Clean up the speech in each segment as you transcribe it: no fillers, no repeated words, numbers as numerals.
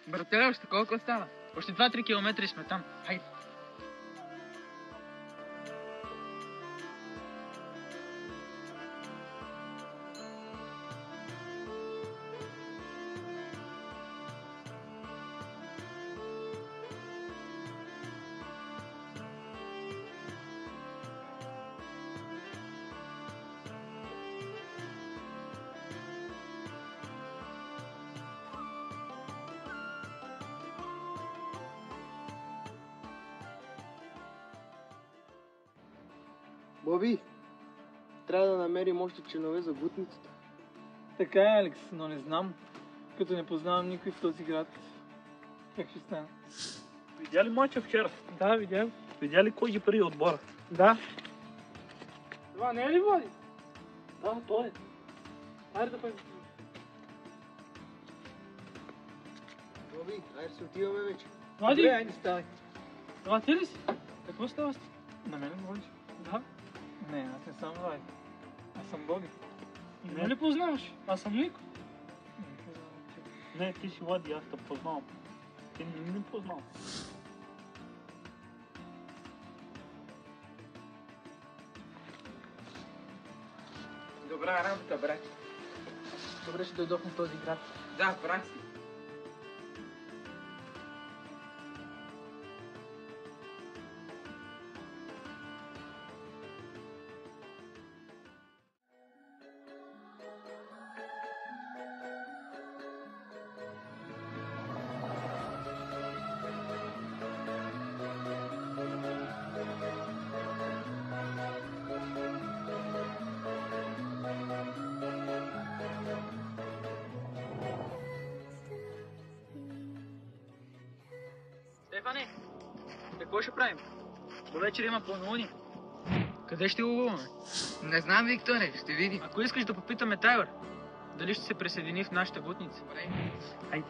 Брателе, още колко остава? Още 2-3 километра и сме там. Хайде. Боби, трябва да намерим още членове за бутницата. Така е, Алекс, но не знам. Като не познавам никой в този град. Как ще стане? Видя ли мача вчера? Да, видях. Видя ли кой ги прави отбора? Да. Това не е ли Влади? Да, той е. Айде да пък. Боби, айде се отиваме вече. Влади! Добре, айде ставай. Това ти ли си? Какво става с ти? На мен ли водиш? Да. Не, аз не съм Влади. Аз съм Боби. Не ли познаваш? Аз съм Нико. Не, ти си Влади, аз те познавам. Ти не ми познавам. Добра работа, брат. Добре, ще дойдохме в този град. Да, прав си. Стефане, какво ще правим? До вечер има пълнолуние. Къде ще ловуваме? Не знам, Викторе, ще видим. Ако искаш да попитаме Тайлър, дали ще се присъедини в нашата бутница. Хайде.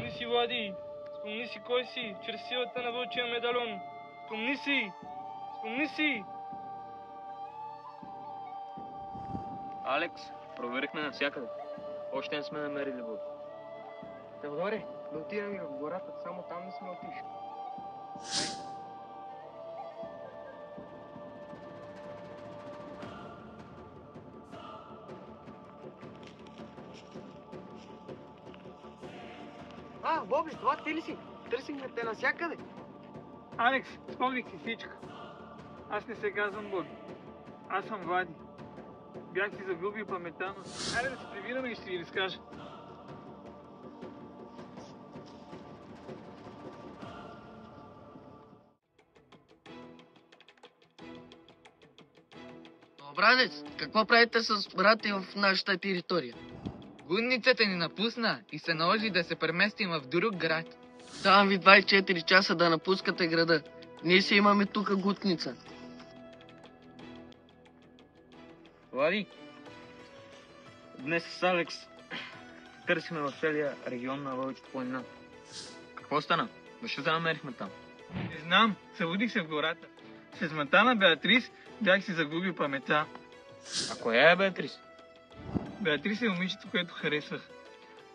Спомни си, Влади, спомни си кой си, чрез силата на вълчия медальон. Спомни си! Спомни си! Алекс, проверихме навсякъде. Още не сме намерили вода. Теодоре, да отидем и в гората, само там не сме отишли. Боби, това ти ли си? Търсихме те навсякъде. Алекс, спомних си всичко. Аз не се казвам Боби. Аз съм Влади. Бях си загубил паметта, но хайде да се прибираме и ще ви разкажа. Бранец, какво правите с брати в нашата територия? Гунницата ни напусна и се наложи да се преместим в друг град. Давам ви 24 часа да напускате града. Ние си имаме тука гутница. Влади, днес с Алекс търсиме в целия регион на Вълчата планина. Какво стана? Защо се намерихме там? Не знам, събудих се в гората. С есмата на Беатрис бях си загубил паметта. А коя е Беатрис? Беатрис е момичето, което харесвах.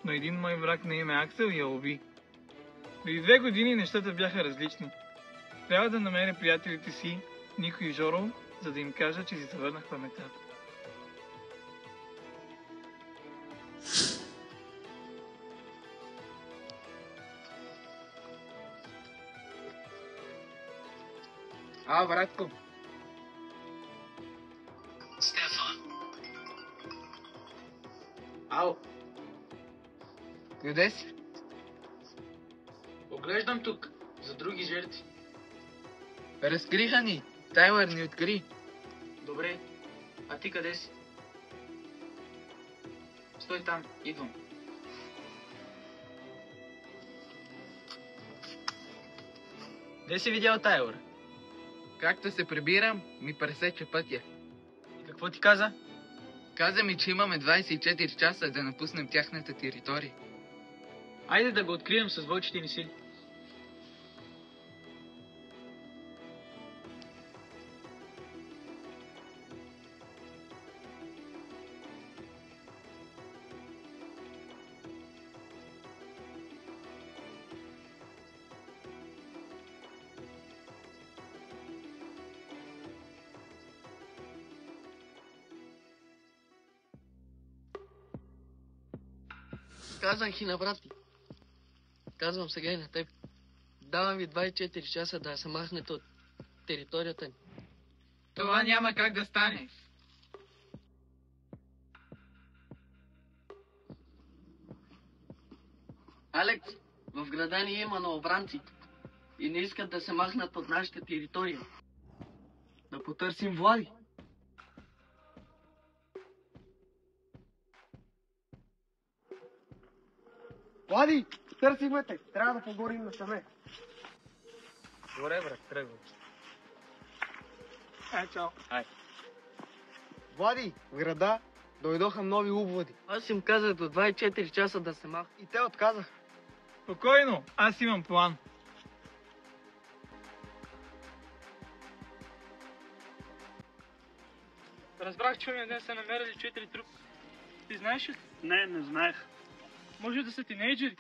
Но един мой враг на име Аксел я уби. Преди 2 години нещата бяха различни. Трябва да намеря приятелите си, Нико и Жоро, за да им кажа, че си завърнах паметта. А, братко. Стефан. Ало. Къде си? Оглеждам тук, за други жертви. Разкриха ни. Тайлър ни откри. Добре, а ти къде си? Стой там, идвам. Де си видял тая ура? Както се прибирам, ми пресече пътя. И какво ти каза? Каза ми, че имаме 24 часа да напуснем тяхната територия. Айде да го открием с вълчите ни сили. Казах и на брат ти. Казвам сега и на теб. Давам ви 24 часа да се махнете от територията ни. Това няма как да стане. Алекс, в града ни има новобранци и не искат да се махнат от нашата територия. Да потърсим Влади. Влади, търсихме те. Трябва да поговорим насаме. Добре, брат, тръгвай. Чао. Влади, в града дойдоха нови обводи. Аз им казах до 24 часа да се махнат. И те отказаха. Спокойно, аз имам план. Разбрах, че ония ден са намерили 4 трупа. Ти знаеш ли? Не, не знаех. Може да са тинейджери.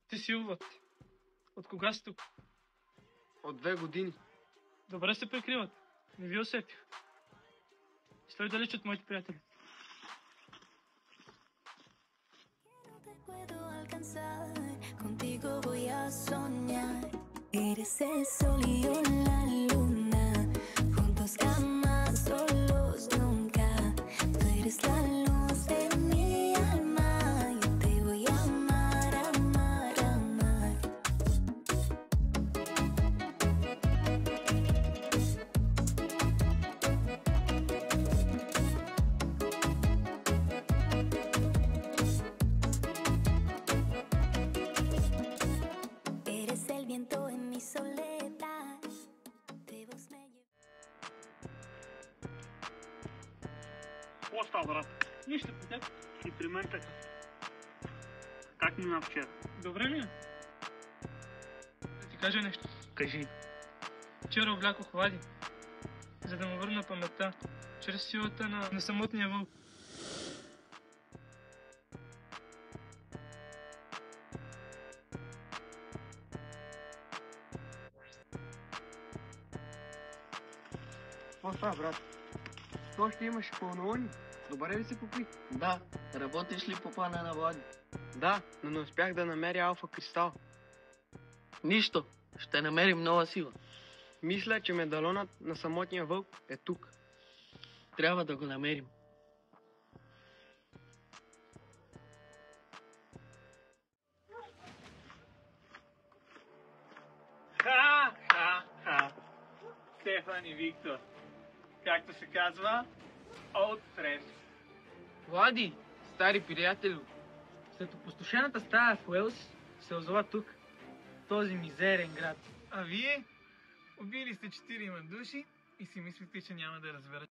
Ти си увод. От кога си тук? От 2 години. Добре се прикриват. Не ви усетих. Стой далеч от моите приятели. No te puedo alcanzar, contigo voy a soñar. Eres el sol y yo la luna, juntos jamás, solos nunca. Tú eres la luz de mi alma, yo te voy a amar, amar, amar. Eres el viento en mi soledad, de vos me llevo. Какво става, брат? Нищо по теб. И при мен така. Как мина вчера? Добре ми е. Да ти кажа нещо. Кажи. Вчера облякох Влади, за да му върна паметта, чрез силата на самотния вълк. Какво става, брат? То ще имаш пълнолуние. Добре ли се попи? Да, работиш ли по плана на Влади? Да, но не успях да намеря алфа кристал. Нищо, ще намерим нова сила. Мисля, че медалонът на самотния вълк е тук. Трябва да го намерим. Ха! Стефан и Виктор. Както се казва, Old Fresh. Влади, стари приятелю, След опустошената стая в Уелс се озова тук, този мизерен град. А вие? Убили сте 4 души и си мислите, че няма да разберете.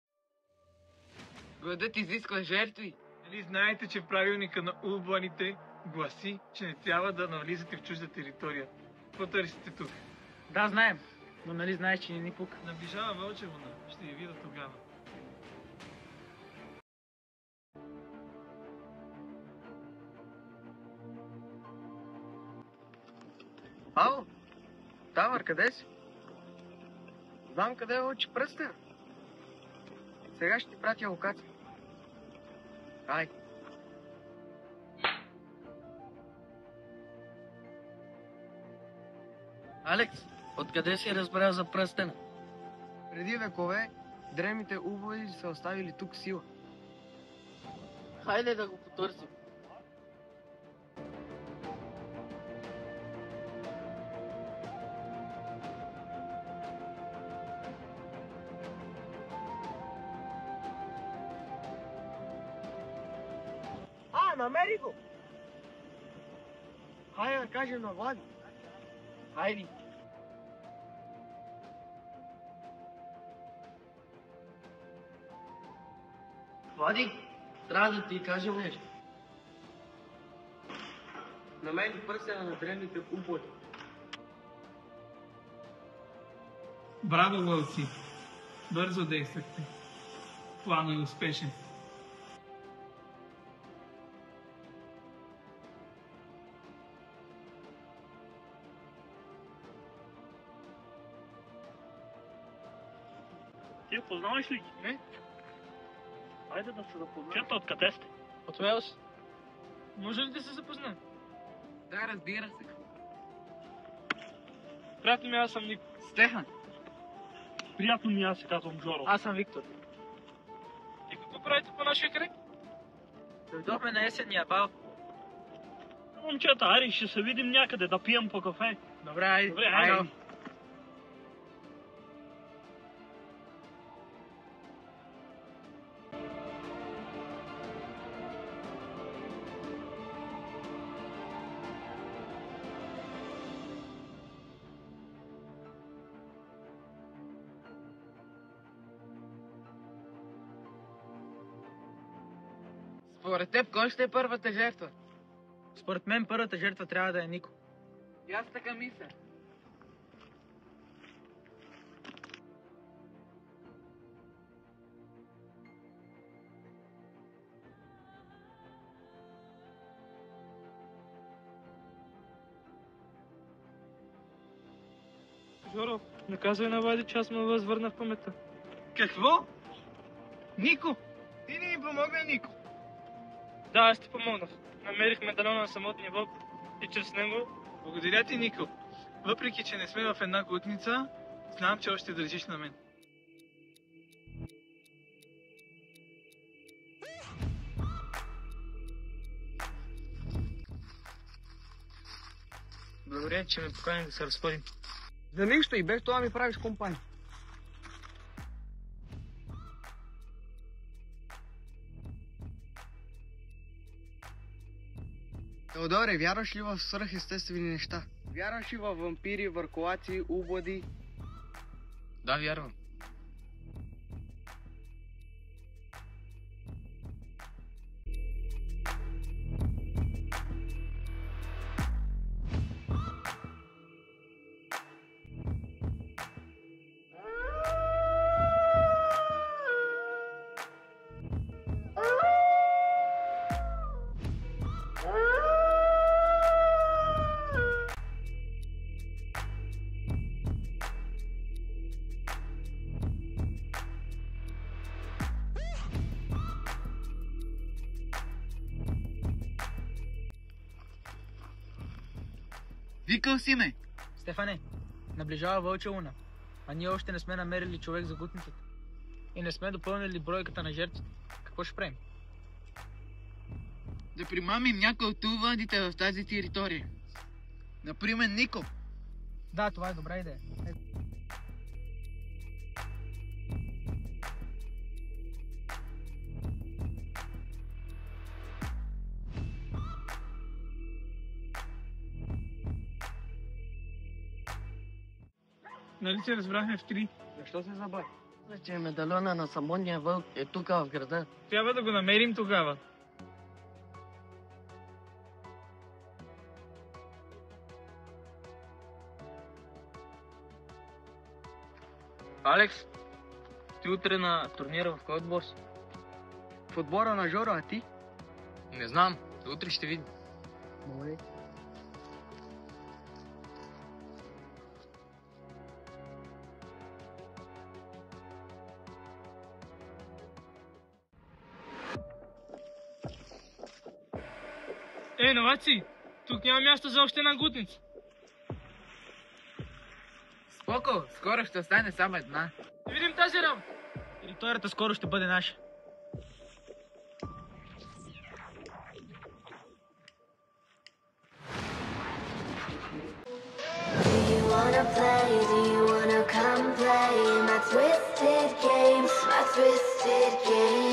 гладът изисква жертви. Нали знаете, че правилника на улбаните гласи, че не трябва да навлизате в чужда територия. Какво търсите тук? Да, знаем, но нали знаеш, че не ни пука. Наближава Вълча луна. Ще я видя тогава. Ало? Тавър, къде си? Знам къде е Лъчи пръстен. Сега ще ти пратя локация. Ай. Алекс, откъде си разбрал за пръстена? Преди векове древните убои са оставили тук сила. Хайде да го потърсим. Намери го! Хайде да кажем на Влади. Хайде. Влади, трябва да ти кажем нещо. Намери пръстена на древните убори. Браво, вълци! Бързо действахте. Планът е успешен. Ти познаваш ли ги? Не. Хайде да се запознаем. Чета, откъде сте? От Уелс. Може ли да се запознаем? Да, разбира се. Приятно ми, аз съм Нико. Стефан, Приятно ми, аз се казвам Жоро. Аз съм Виктор. И какво правите по нашия край? Дойдохме на есенния бал. Момчета, айде, ще се видим някъде да пием по кафе. Добре, айде. Добре, айде. според теб, кой ще е първата жертва? Според мен първата жертва трябва да е Нико. И аз така мисля. Жоро, не казвай на Влади, че аз му възвърна в паметта. Какво? Нико! Ти не ми помогна, Нико. Да, аз ти помогнах. Намерих медальона на самотния вълк и чрез него... Благодаря ти, Нико. Въпреки, че не сме в една глутница, знам, че още държиш на мен. Благодаря, че ме покани да се разходим. За нищо и без това ми правиш компания. Теодоре, вярваш ли в свръхестествени неща? Вярваш ли в вампири, върколаци, ублади? Да, вярвам. Викал си ме! Стефане, наближава Вълча луна, а ние още не сме намерили човек за гутницата. И не сме допълнили бройката на жертвите. Какво ще правим? Да примамим някой от увадите в тази територия. Например, Нико. Да, това е добра идея. Нали се разбрахме в 3? Защо се забави? Че медальона на самотния вълк е тук в града. Трябва да го намерим тогава. Алекс, ти утре на турнира в кой отбор си? В отбора на Жоро, а ти? Не знам, утре ще видим. Добре. Новаци! Тук няма място за още една гутница. Споко, скоро ще остане само една. Да видим тази работа. Територията скоро ще бъде наша. twisted, getting